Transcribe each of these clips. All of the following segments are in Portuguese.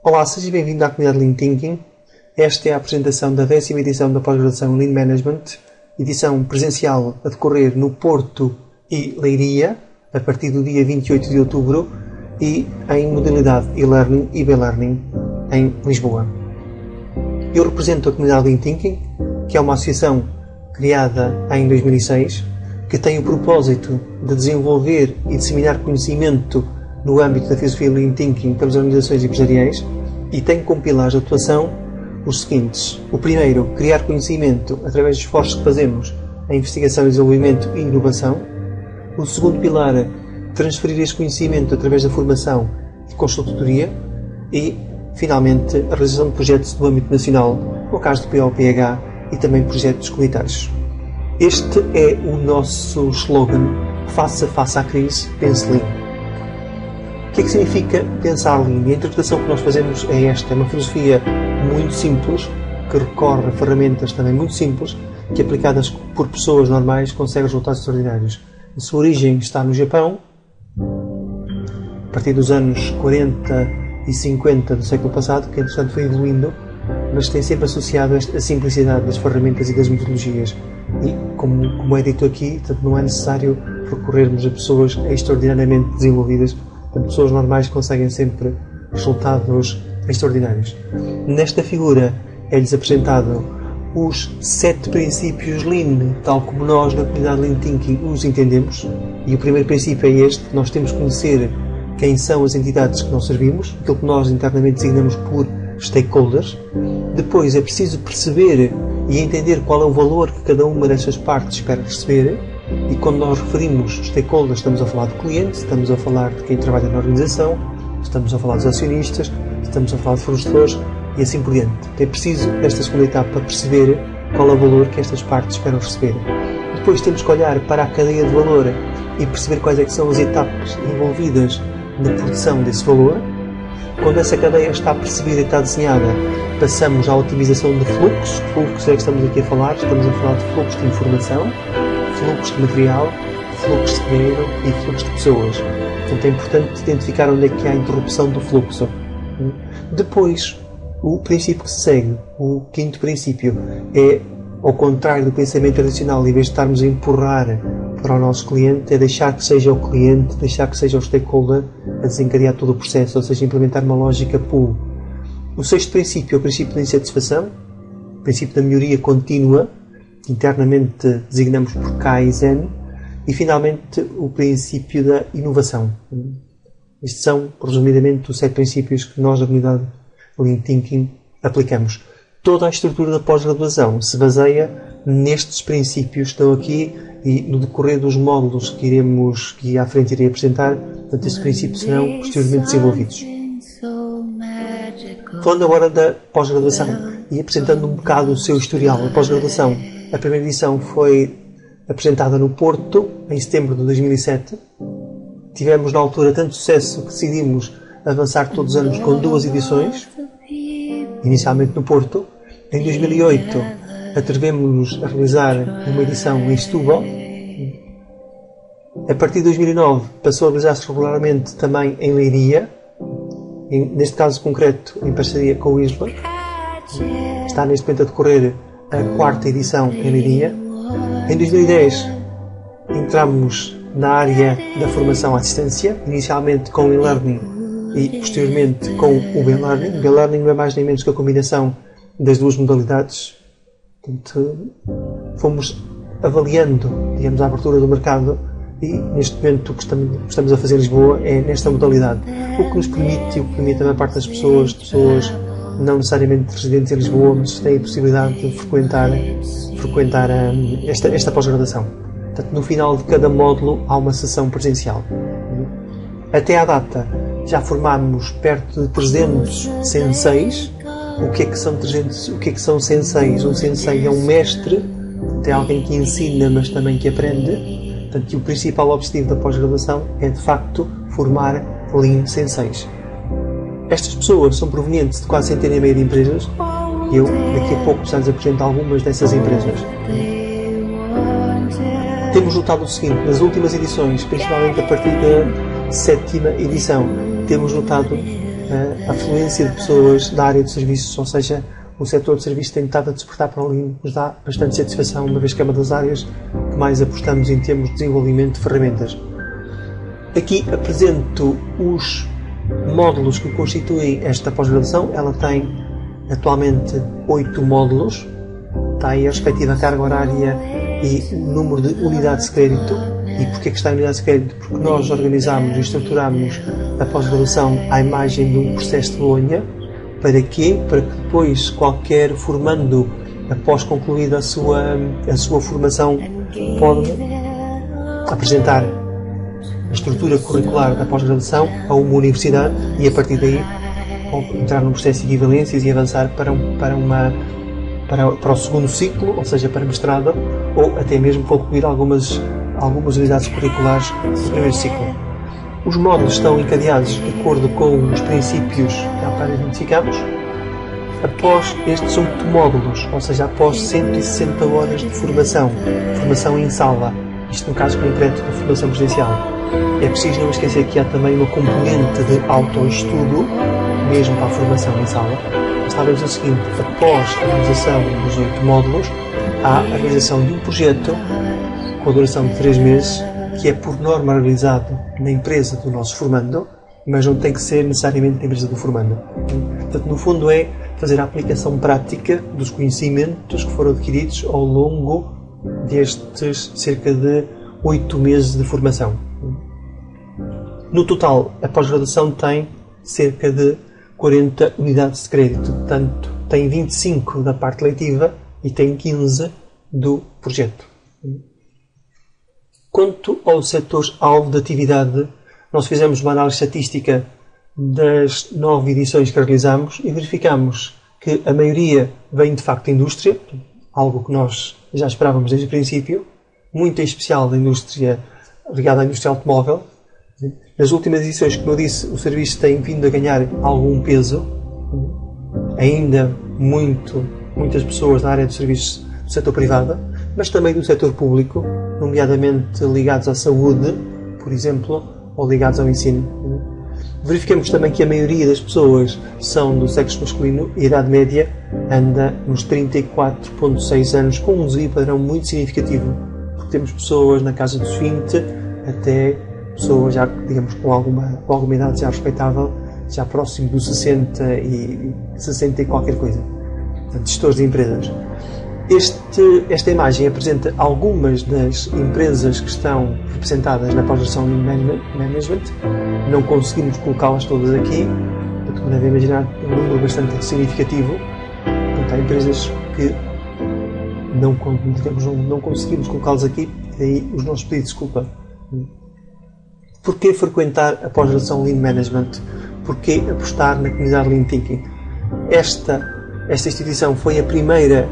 Olá, seja bem-vindo à comunidade Lean Thinking. Esta é a apresentação da 10ª edição da pós-graduação Lean Management, edição presencial a decorrer no Porto e Leiria, a partir do dia 28 de outubro, e em modalidade e-learning e B-learning em Lisboa. Eu represento a comunidade Lean Thinking, que é uma associação criada em 2006, que tem o propósito de desenvolver e disseminar conhecimento no âmbito da filosofia Lean Thinking pelas organizações empresariais e tem como pilares de atuação os seguintes. O primeiro, criar conhecimento através dos esforços que fazemos em investigação, desenvolvimento e inovação. O segundo pilar, transferir esse conhecimento através da formação e consultoria. E, finalmente, a realização de projetos do âmbito nacional, no caso do POPH, e também projetos comunitários. Este é o nosso slogan: faça face à crise, pense Lean. O que é que significa pensar Lean? E a interpretação que nós fazemos é esta: é uma filosofia muito simples, que recorre a ferramentas também muito simples, que aplicadas por pessoas normais conseguem resultados extraordinários. A sua origem está no Japão, a partir dos anos 40 e 50 do século passado, que entretanto foi evoluindo, mas tem sempre associado a simplicidade das ferramentas e das metodologias. E, como é dito aqui, não é necessário recorrermos a pessoas extraordinariamente desenvolvidas. Pessoas normais conseguem sempre resultados extraordinários. Nesta figura é-lhes apresentado os 7 princípios Lean, tal como nós na comunidade Lean Thinking os entendemos. E o primeiro princípio é este: nós temos que conhecer quem são as entidades que nós servimos, aquilo que nós internamente designamos por stakeholders. Depois é preciso perceber e entender qual é o valor que cada uma destas partes espera receber. E quando nós referimos stakeholders, estamos a falar de clientes, estamos a falar de quem trabalha na organização, estamos a falar dos acionistas, estamos a falar de fornecedores e assim por diante. É preciso, nesta segunda etapa, perceber qual é o valor que estas partes esperam receber. Depois temos que olhar para a cadeia de valor e perceber quais é que são as etapas envolvidas na produção desse valor. Quando essa cadeia está percebida e está desenhada, passamos à otimização de fluxos. Fluxos é que estamos aqui a falar. Estamos a falar de fluxos de informação, fluxos de material, fluxos de dinheiro e fluxos de pessoas. Portanto, é importante identificar onde é que há a interrupção do fluxo. Depois, o princípio que se segue, o quinto princípio, é, ao contrário do pensamento tradicional, em vez de estarmos a empurrar para o nosso cliente, é deixar que seja o cliente, deixar que seja o stakeholder a desencadear todo o processo, ou seja, implementar uma lógica pull. O sexto princípio é o princípio da insatisfação, o princípio da melhoria contínua, que internamente designamos por Kaizen, e finalmente o princípio da inovação. Estes são, resumidamente, os 7 princípios que nós, da comunidade Lean Thinking, aplicamos. Toda a estrutura da pós-graduação se baseia nestes princípios que estão aqui, e no decorrer dos módulos que à frente irei apresentar, portanto, estes princípios serão posteriormente desenvolvidos. Falando agora da pós-graduação e apresentando um bocado o seu historial. A pós-graduação, a primeira edição foi apresentada no Porto, em setembro de 2007. Tivemos na altura tanto sucesso que decidimos avançar todos os anos com 2 edições, inicialmente no Porto. Em 2008 atrevemos-nos a realizar uma edição em Setúbal. A partir de 2009 passou a realizar-se regularmente também em Leiria, neste caso concreto em parceria com o ISLA. Está neste momento a decorrer a 4ª edição em Leiria. Em 2010 entramos na área da formação à distância, inicialmente com o e-learning e posteriormente com o B-learning. O B-learning não é mais nem menos que a combinação das duas modalidades. Portanto, fomos avaliando, digamos, a abertura do mercado e neste momento o que estamos a fazer em Lisboa é nesta modalidade. O que nos permite, a maior parte das pessoas não necessariamente residentes em Lisboa, mas têm a possibilidade de frequentar esta pós-graduação. Portanto, no final de cada módulo há uma sessão presencial. Até à data já formámos perto de 300 senseis. O que é que são senseis? Um sensei é um mestre, é alguém que ensina, mas também que aprende. Portanto, o principal objetivo da pós-graduação é, de facto, formar Lean senseis. Estas pessoas são provenientes de quase centenas e meia de empresas. Eu, daqui a pouco, já lhes apresento algumas dessas empresas. Temos notado o seguinte: nas últimas edições, principalmente a partir da 7ª edição, temos notado a afluência de pessoas da área de serviços, ou seja, o setor de serviços tem estado a despertar para o Lean, nos dá bastante satisfação, uma vez que é uma das áreas que mais apostamos em termos de desenvolvimento de ferramentas. Aqui apresento os módulos que constituem esta pós-graduação. Ela tem atualmente 8 módulos. Está aí a respectiva carga horária e o número de unidades de crédito. E porquê que está em unidades de crédito? Porque nós organizamos e estruturamos a pós-graduação à imagem de um processo de Bolonha. Para quê? Para que depois qualquer formando, após concluída a sua formação, pode apresentar a estrutura curricular da pós-graduação a uma universidade e, a partir daí, entrar num processo de equivalências e avançar para o segundo ciclo, ou seja, para mestrado, ou até mesmo concluir algumas unidades curriculares do primeiro ciclo. Os módulos estão encadeados de acordo com os princípios que há bocado identificamos. Após estes 8 módulos, ou seja, após 160 horas de formação em sala, isto no caso concreto da formação presencial, é preciso não esquecer que há também uma componente de autoestudo, mesmo para a formação em sala. Mas talvez o seguinte: após a realização dos 8 módulos, há a realização de um projeto com a duração de 3 meses, que é por norma realizado na empresa do nosso formando, mas não tem que ser necessariamente na empresa do formando. Portanto, no fundo é fazer a aplicação prática dos conhecimentos que foram adquiridos ao longo destes cerca de 8 meses de formação. No total, a pós-graduação tem cerca de 40 unidades de crédito, portanto, tem 25 da parte letiva e tem 15 do projeto. Quanto aos setores-alvo de atividade, nós fizemos uma análise estatística das 9 edições que realizamos e verificamos que a maioria vem de facto da indústria, algo que nós já esperávamos desde o princípio, muito em especial da indústria ligada à indústria automóvel. Nas últimas edições, como eu disse, o serviço tem vindo a ganhar algum peso, ainda muitas pessoas na área de serviços do setor privado, mas também do setor público, nomeadamente ligados à saúde, por exemplo, ou ligados ao ensino. Verificamos também que a maioria das pessoas são do sexo masculino e a idade média anda nos 34,6 anos, com um desvio padrão muito significativo, porque temos pessoas na casa dos 20 até pessoas já, digamos, com alguma idade já respeitável, já próximo dos 60 e qualquer coisa. Portanto, gestores de empresas. Esta imagem apresenta algumas das empresas que estão representadas na pós-graduação de Management. Não conseguimos colocá-las todas aqui, portanto, como devem imaginar, é um número bastante significativo. Portanto, há empresas que não conseguimos colocá-las aqui, e daí os nossos pedidos de desculpa. Porquê frequentar a pós-graduação Lean Management? Porquê apostar na comunidade Lean Thinking? Esta instituição foi a primeira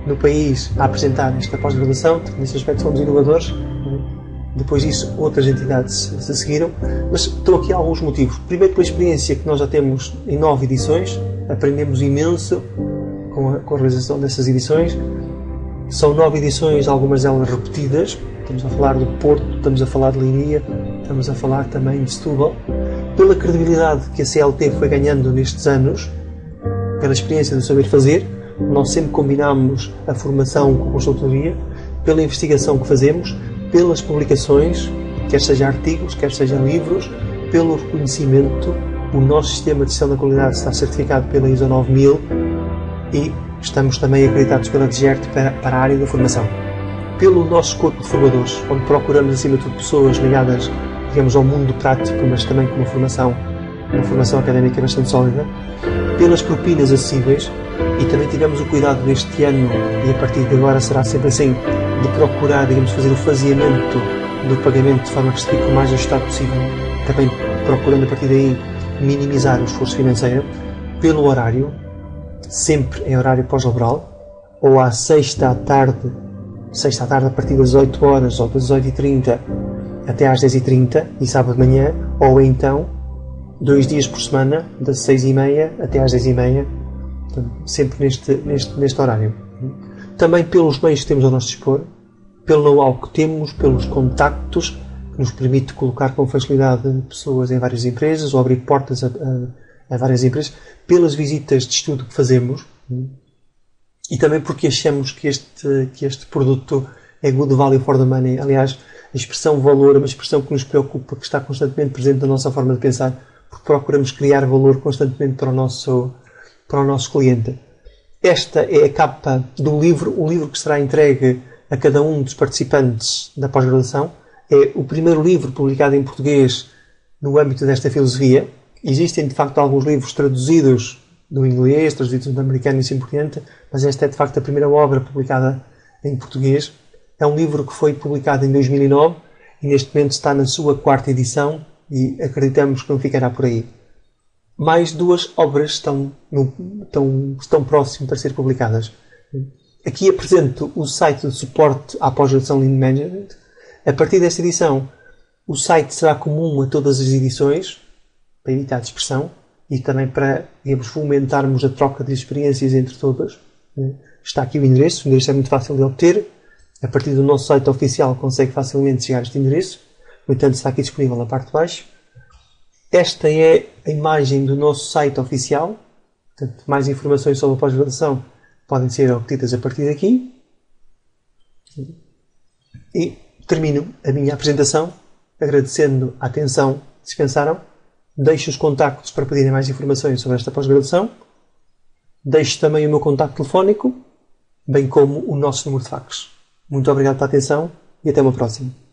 no país a apresentar esta pós-graduação, nesse aspecto fomos inovadores. Depois disso, outras entidades se seguiram, mas estão aqui alguns motivos. Primeiro, pela experiência que nós já temos em 9 edições, aprendemos imenso com a realização dessas edições. São 9 edições, algumas delas repetidas. Estamos a falar do Porto, estamos a falar de Leiria, estamos a falar também de Setúbal. Pela credibilidade que a CLT foi ganhando nestes anos, pela experiência do saber fazer, nós sempre combinámos a formação com a consultoria, pela investigação que fazemos, pelas publicações, quer seja artigos, quer seja livros, pelo reconhecimento. O nosso sistema de gestão da qualidade está certificado pela ISO 9000 e estamos também acreditados pela DGERT para a área da formação. Pelo nosso corpo de formadores, onde procuramos, acima de tudo, pessoas ligadas, digamos, ao mundo prático, mas também com uma formação académica bastante sólida, pelas propinas acessíveis, e também tivemos o cuidado neste ano, e a partir de agora será sempre assim, de procurar, digamos, fazer o faseamento do pagamento de forma que fique o mais ajustado possível, também procurando a partir daí minimizar o esforço financeiro, pelo horário, sempre em horário pós-laboral, ou à sexta à tarde a partir das 18 horas ou das 18h30 até às 10h30 e sábado de manhã, ou então 2 dias por semana, das 6h30 até às 10h30, sempre neste horário. Também pelos meios que temos ao nosso dispor, pelo know-how que temos, pelos contactos que nos permite colocar com facilidade pessoas em várias empresas ou abrir portas a a várias empresas, pelas visitas de estudo que fazemos e também porque achamos que este produto é good value for the money. Aliás, a expressão valor é uma expressão que nos preocupa, que está constantemente presente na nossa forma de pensar, porque procuramos criar valor constantemente para o nosso cliente. Esta é a capa do livro, o livro que será entregue a cada um dos participantes da pós-graduação. É o primeiro livro publicado em português no âmbito desta filosofia. Existem, de facto, alguns livros traduzidos do inglês, traduzidos do americano e assim por diante, mas esta é, de facto, a primeira obra publicada em português. É um livro que foi publicado em 2009 e neste momento está na sua 4ª edição e acreditamos que não ficará por aí. Mais 2 obras estão próximas para ser publicadas. Aqui apresento o site de suporte à pós-graduação Lean Management. A partir desta edição, o site será comum a todas as edições, para evitar dispersão e também para, digamos, fomentarmos a troca de experiências entre todas. Está aqui o endereço é muito fácil de obter. A partir do nosso site oficial consegue facilmente chegar a este endereço. No entanto, está aqui disponível na parte de baixo. Esta é a imagem do nosso site oficial. Portanto, mais informações sobre a pós-graduação podem ser obtidas a partir daqui. E termino a minha apresentação agradecendo a atenção que dispensaram. Deixo os contactos para pedirem mais informações sobre esta pós-graduação. Deixo também o meu contacto telefónico, bem como o nosso número de fax. Muito obrigado pela atenção e até uma próxima.